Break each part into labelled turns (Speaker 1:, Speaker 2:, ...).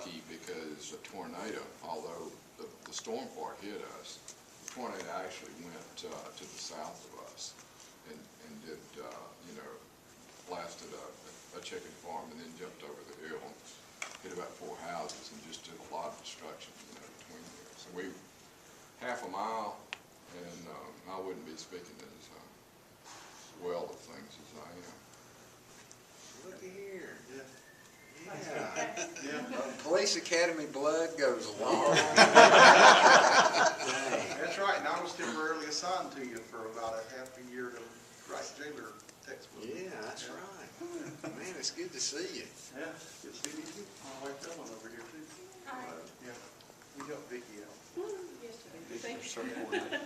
Speaker 1: lucky because a tornado, although the storm part hit us, the tornado actually went to the south of us and did, you know, blasted a chicken farm and then jumped over the hill and hit about 4 houses and just did a lot of destruction, you know, between there. So we, half a mile, and I wouldn't be speaking as well of things as I am.
Speaker 2: Look here. Yeah. Police Academy blood goes a long way.
Speaker 3: That's right, and I was temporarily assigned to you for about a half a year to write jailer textbook.
Speaker 2: Yeah, that's right. Man, it's good to see you.
Speaker 3: Yeah, good to see you too. My wife Ellen over here too.
Speaker 4: Hi.
Speaker 3: Yeah, we helped Vicki out.
Speaker 4: Thank
Speaker 3: Vicki,
Speaker 4: you.
Speaker 3: our coordinator.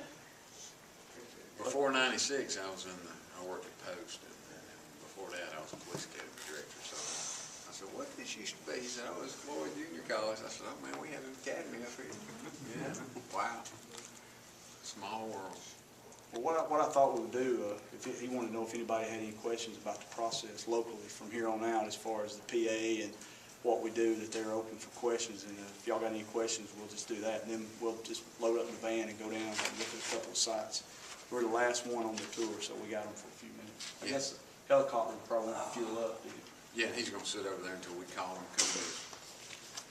Speaker 2: Before '96, I worked at Post, and before that, I was a police academy director. So I said, "What did this used to be?" He said, "Oh, it was Floyd Junior College." I said, "Oh man, we had an academy up here." Yeah, wow, small world.
Speaker 5: Well, what I thought we would do, if he wanted to know if anybody had any questions about the process locally from here on out, as far as the PA and what we do, that they're open for questions. And if y'all got any questions, we'll just do that, and then we'll just load up the van and go down and look at a couple of sites. We're the last one on the tour, so we got them for a few minutes. I guess the helicopter probably won't fuel up, do you?
Speaker 2: Yeah, he's going to sit over there until we call him. Come with us.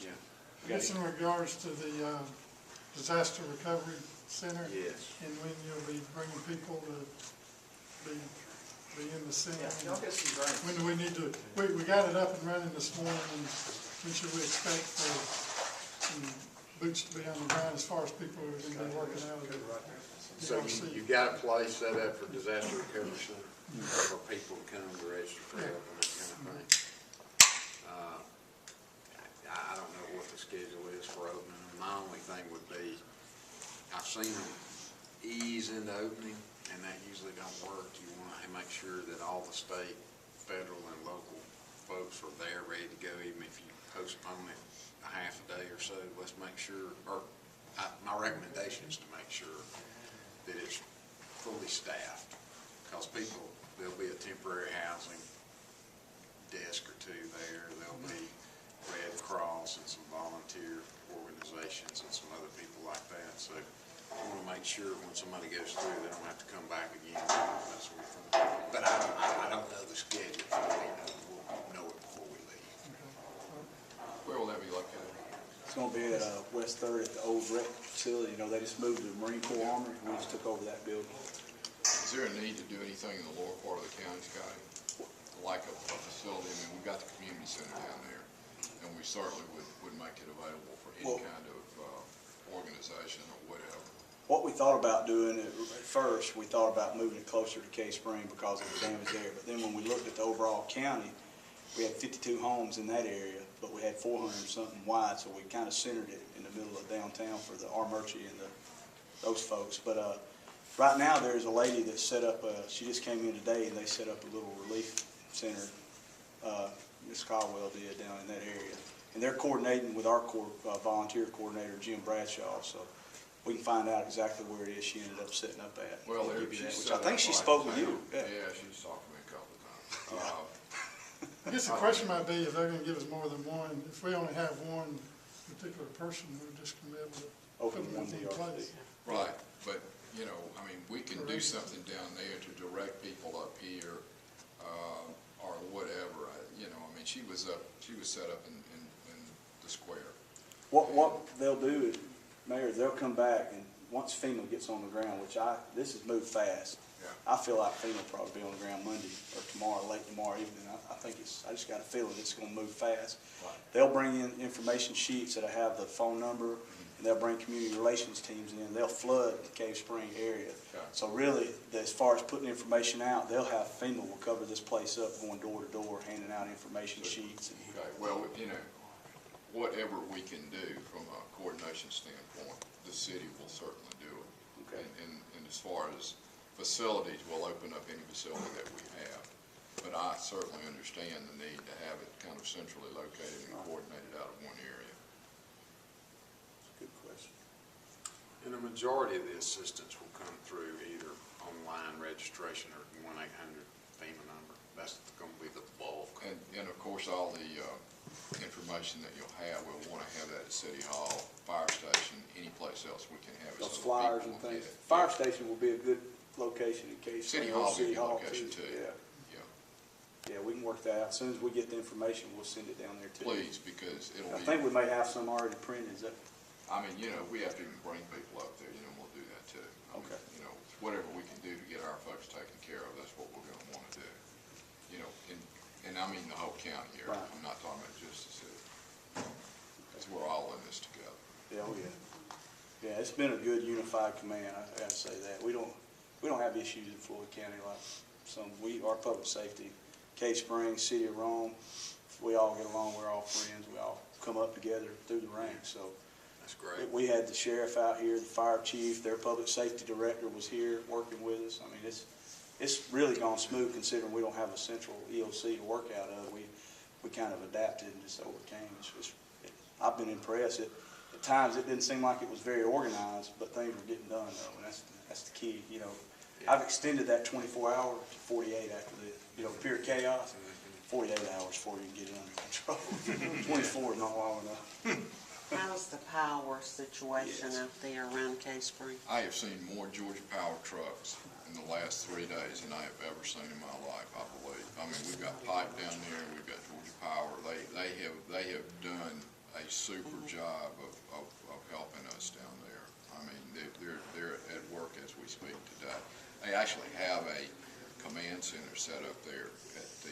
Speaker 2: Yeah.
Speaker 6: Just in regards to the disaster recovery center.
Speaker 2: Yes.
Speaker 6: And when you'll be bringing people to be in the center.
Speaker 3: Yeah, y'all get some drinks.
Speaker 6: When do we need to, we got it up and running this morning, and when should we expect for some boots to be on the ground as far as people who are going to be working out of the
Speaker 2: So you got a place set up for disaster recovery center for people to come to register for help and that kind of thing. I don't know what the schedule is for opening them. My only thing would be, I've seen them ease into opening, and that usually don't work. You want to make sure that all the state, federal, and local folks are there ready to go, even if you postpone it a half a day or so. Let's make sure, my recommendation is to make sure that it's fully staffed, because there'll be a temporary housing desk or two there. There'll be Red Cross and some volunteer organizations and some other people like that. So I want to make sure when somebody goes through, they don't have to come back again. That sort of thing. But I don't know the schedule. We'll know it before we leave.
Speaker 1: Where will that be located?
Speaker 5: It's going to be at West 3rd at the old rec facility. You know, they just moved to the Marine Corps Armory, and we just took over that building.
Speaker 1: Is there a need to do anything in the lower part of the county, Scotty? Like a facility? I mean, we've got the community center down there, and we certainly would make it available for any kind of organization or whatever.
Speaker 5: What we thought about doing at first, we thought about moving it closer to Cave Spring because of the damage there. But then when we looked at the overall county, we had 52 homes in that area, but we had 400 something wide, so we kind of centered it in the middle of downtown for the Armurchie and those folks. But right now there's a lady that set up, she just came in today, and they set up a little relief center, Ms. Caldwell did, down in that area. And they're coordinating with our volunteer coordinator, Jim Bradshaw, so we can find out exactly where it is she ended up setting up at.
Speaker 1: Well,
Speaker 5: Which I think she spoke with you.
Speaker 1: Yeah, she's talked to me a couple of times.
Speaker 6: I guess the question might be if they're going to give us more than one. If we only have one particular person, we're just going to be able to
Speaker 5: Open
Speaker 6: put
Speaker 5: one
Speaker 6: them in place.
Speaker 1: Right, but, you know, I mean, we can do something down there to direct people up here, or whatever. You know, I mean, she was set up in the square.
Speaker 5: What they'll do, Mayor, they'll come back, and once FEMA gets on the ground, which this has moved fast.
Speaker 1: Yeah.
Speaker 5: I feel like FEMA will probably be on the ground Monday or tomorrow, late tomorrow evening. I just got a feeling it's going to move fast.
Speaker 1: Right.
Speaker 5: They'll bring in information sheets that'll have the phone number, and they'll bring community relations teams in. They'll flood the Cave Spring area.
Speaker 1: Okay.
Speaker 5: So really, as far as putting information out, they'll have FEMA will cover this place up, going door to door, handing out information sheets.
Speaker 1: Okay, well, you know, whatever we can do from a coordination standpoint, the city will certainly do it.
Speaker 5: Okay.
Speaker 1: And as far as facilities, we'll open up any facility that we have. But I certainly understand the need to have it kind of centrally located and coordinated out of one area.
Speaker 5: Good question.
Speaker 2: And the majority of the assistance will come through either online registration or 1-800 FEMA number. That's going to be the bulk.
Speaker 1: And of course, all the information that you'll have, we'll want to have that at City Hall, fire station, any place else we can have it.
Speaker 5: Those
Speaker 1: so that
Speaker 5: flyers
Speaker 1: people
Speaker 5: and
Speaker 1: will
Speaker 5: things.
Speaker 1: get it.
Speaker 5: Fire station will be a good location in case.
Speaker 1: City Hall will be a good location too.
Speaker 5: Yeah,
Speaker 1: Yeah,
Speaker 5: yeah, we can work that out. As soon as we get the information, we'll send it down there too.
Speaker 1: please, because it'll
Speaker 5: I
Speaker 1: be.
Speaker 5: think we may have some already printed, is that?
Speaker 1: I mean, you know, we have to even bring people up there, you know, we'll do that too. I mean,
Speaker 5: Okay.
Speaker 1: You know, whatever we can do to get our folks taken care of, that's what we're gonna wanna do. You know, and I mean the whole county here,
Speaker 5: Right.
Speaker 1: I'm not talking about just the city. Because we're all in this together.
Speaker 5: Yeah, oh yeah. Yeah, it's been a good unified command, I gotta say that. We don't have issues in Floyd County like some, our public safety, Cave Springs, City of Rome, we all get along, we're all friends, we all come up together through the ranks, so.
Speaker 2: That's great.
Speaker 5: We had the sheriff out here, the fire chief, their public safety director was here working with us. I mean, it's really gone smooth considering we don't have a central EOC to work out of. We kind of adapted and just overcame. I've been impressed. At times it didn't seem like it was very organized, but things were getting done though, and that's the key, you know.
Speaker 2: Yeah.
Speaker 5: I've extended that 24 hours to 48 after the, you know, pure chaos. 48 hours before you can get it under control. 24 is not long enough.
Speaker 7: How's the power situation
Speaker 5: Yes.
Speaker 7: up there around Cave Spring?
Speaker 1: I have seen more Georgia Power trucks in the last 3 days than I have ever seen in my life, I believe. I mean, we've got pipe down there, we've got Georgia Power. They have done a super job of helping us down there. I mean, they're at work as we speak today. They actually have a command center set up there at the,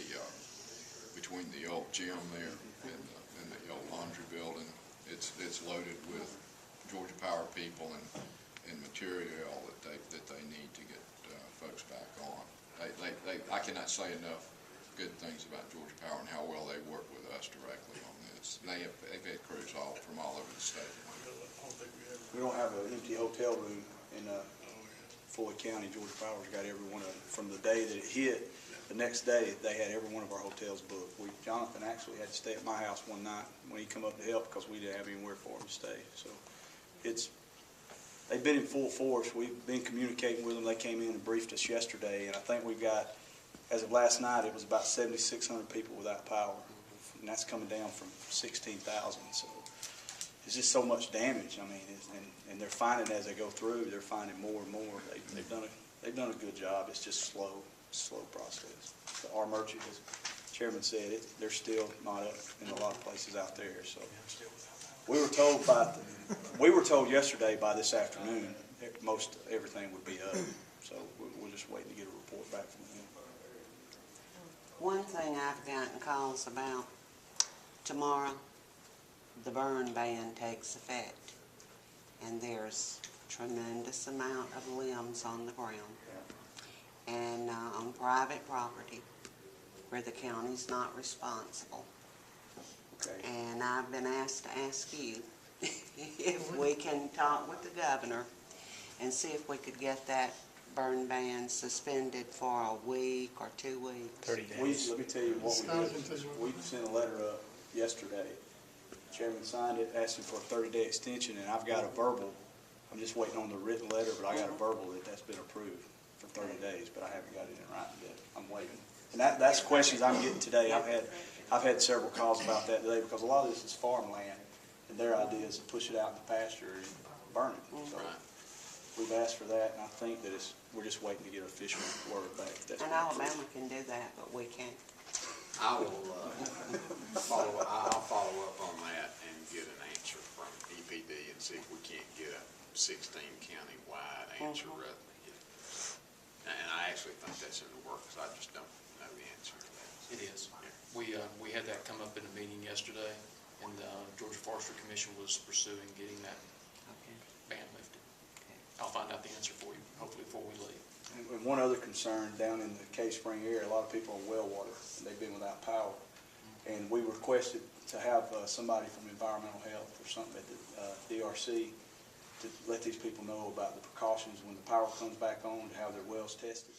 Speaker 1: between the old gym there and the old laundry building. It's loaded with Georgia Power people and material that they need to get folks back on. I cannot say enough good things about Georgia Power and how well they work with us directly on this. They've had crews from all over the state.
Speaker 5: We don't have an empty hotel room in Floyd County. Georgia Power's got every one of them. From the day that it hit, the next day, they had every one of our hotels booked. Jonathan actually had to stay at my house one night when he come up to help because we didn't have anywhere for him to stay. So they've been in full force. We've been communicating with them. They came in and briefed us yesterday, and I think we've got, as of last night, it was about 7,600 people without power, and that's coming down from 16,000. So it's just so much damage. I mean, and they're finding as they go through, they're finding more and more. They've done a good job. It's just slow process. Our merchant, as Chairman said, they're still not up in a lot of places out there. So we were told yesterday by this afternoon most everything would be up. So we're just waiting to get a report back from them.
Speaker 7: One thing I've gotten calls about, tomorrow, the burn ban takes effect, and there's a tremendous amount of limbs on the ground. And on private property where the county's not responsible.
Speaker 5: Okay.
Speaker 7: And I've been asked to ask you if we can talk with the governor and see if we could get that burn ban suspended for a week or 2 weeks.
Speaker 5: 30 days. Let me tell you what we did. We sent a letter up yesterday. The chairman signed it, asking for a 30-day extension, and I've got a verbal. I'm just waiting on the written letter, but I got a verbal that's been approved for 30 days, but I haven't got it in writing yet. I'm waiting. And that's questions I'm getting today. I've had several calls about that today because a lot of this is farmland, and their idea is to push it out in the pasture and burn it. So we've asked for that, and I think that we're just waiting to get official word back. That's
Speaker 7: And Alabama can do that, but we can't.
Speaker 2: I will I'll follow up on that and get an answer from EPD and see if we can't get a 16 county-wide answer rather than get. And I actually think that's in the works. I just don't know the answer to that.
Speaker 8: It is. We had that come up in a meeting yesterday, and the Georgia Forestry Commission was pursuing getting that ban lifted. I'll find out the answer for you, hopefully before we leave.
Speaker 5: And one other concern, down in the Cave Spring area, a lot of people are well water, and they've been without power. And we requested to have somebody from environmental health or something at the DRC to let these people know about the precautions when the power comes back on, to have their wells tested.